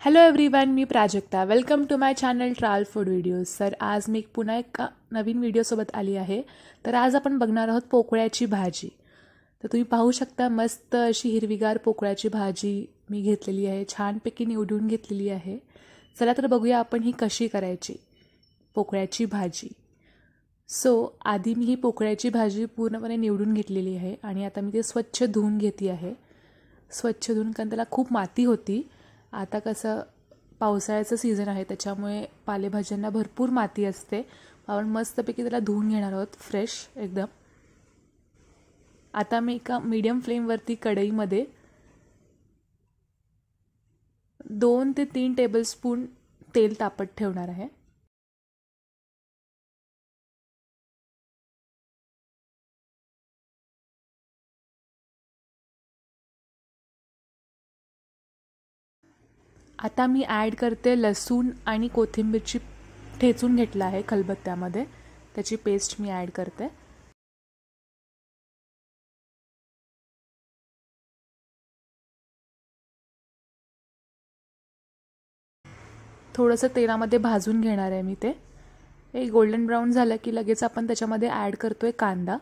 Hello everyone, मी Prajakta. Welcome to my channel trial food videos. Sir आज मी पुन्हा एक नवीन व्हिडिओसोबत आली आहे. तर आज आपण बघणार आहोत पोकळ्याची भाजी. तर तुम्ही पाहू शकता मस्त अशी हिरवीगार पोकळ्याची भाजी मी घेतलेली आहे, छानपैकी निवडून घेतलेली आहे. चला तर बघूया आपण ही कशी करायची पोकळ्याची भाजी. आधी मी ही पोकळ्याची भाजी पूर्णपणे निवडून घेतलेली आहे आणि आता मी ते स्वच्छ धुवून घेते आहे. स्वच्छ धुवून, कारण त्याला खूप माती होती. आता कसं पावसाळ्याचं सीझन आहे त्याच्यामुळे पालेभाज्यांना भरपूर माती असते. आपण मस्तपैकी त्याला धुवून घेणार आहोत फ्रेश एकदम. आता मी एका मीडियम फ्लेमवरती कढईमध्ये 2 ते 3 टेबलस्पून तेल तापत ठेवणार आहे. आता मी ॲड करते लसूण आणि कोथिंबीरची ठेचून घेतला आहे खलबत्त्यामध्ये, त्याची पेस्ट मी ॲड करते. थोडंसं तेलामध्ये भाजून घेणार आहे मी ते. एक गोल्डन ब्राऊन झालं की लगेच आपण त्याच्यामध्ये ॲड करतोय कांदा.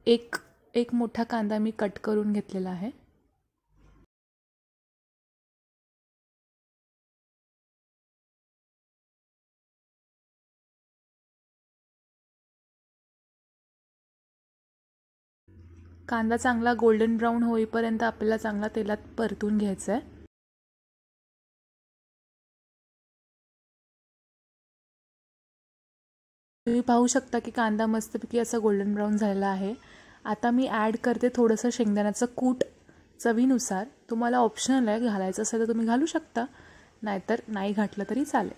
एक मोठा कांदा मी कट करून घेतलेला आहे. कांदा चांगला गोल्डन ब्राऊन होईपर्यंत आपल्याला चांगला तेलात परतून घ्यायचा आहे. तुम्ही पाहू शकता की कांदा मस्तपैकी असा गोल्डन ब्राऊन झालेला आहे. आता मी ॲड करते थोडंसं शेंगदाण्याचं कूट चवीनुसार. तुम्हाला ऑप्शनल आहे, घालायचं असेल तर तुम्ही घालू शकता, नाहीतर नाही घातलं तरी चालेल.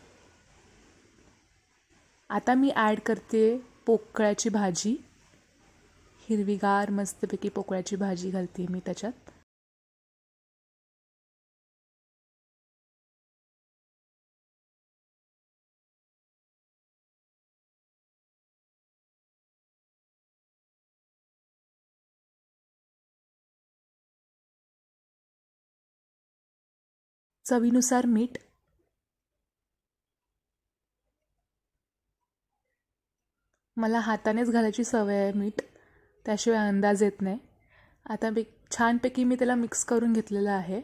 आता मी ॲड करते पोकळ्याची भाजी. हिरवीगार मस्तपैकी पोकळ्याची भाजी घालते मी त्याच्यात. चवीनुसार मीठ. मला हातानेच घालायची सवय आहे मीठ, त्याशिवाय अंदाज येत नाही. आता छानपैकी मी त्याला मिक्स करून घेतलेलं आहे.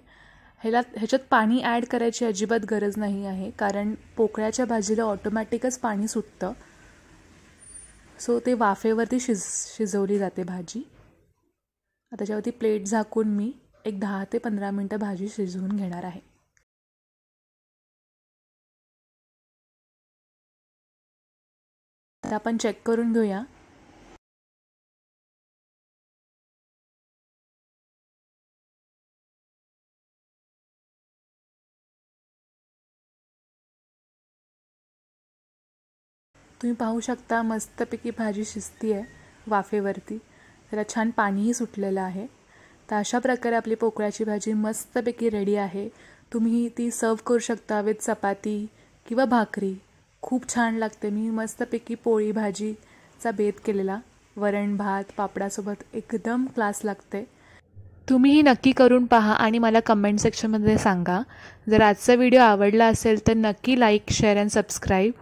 ह्याच्यात पाणी ॲड करायची अजिबात गरज नाही आहे, कारण पोकळ्याच्या भाजीला ऑटोमॅटिकच पाणी सुटतं. ते वाफेवरती शिजवली जाते भाजी. आता त्याच्यावरती प्लेट झाकून मी एक 10 ते 15 मिनटं भाजी शिजवून घेणार आहे. आता आपण चेक करून घेऊया. तुम्ही पाहू शकता मस्तपैकी भाजी शिजती आहे वाफेवरती. त्याला छान पाणीही सुटलेलं आहे. तर अशा प्रकारे आपली पोकळ्याची भाजी मस्तपैकी रेडी आहे. तुम्ही ती सर्व करू शकता विथ चपाती किंवा भाकरी. खूप छान लागते. मी मस्तपैकी पोळी भाजीचा बेत केलेला, वरण भात पापडासोबत एकदम क्लास लागते. तुम्हीही नक्की करून पहा आणि मला कमेंट सेक्शनमध्ये सांगा. जर आजचा व्हिडिओ आवडला असेल तर नक्की लाईक, शेअर अँड सबस्क्राईब.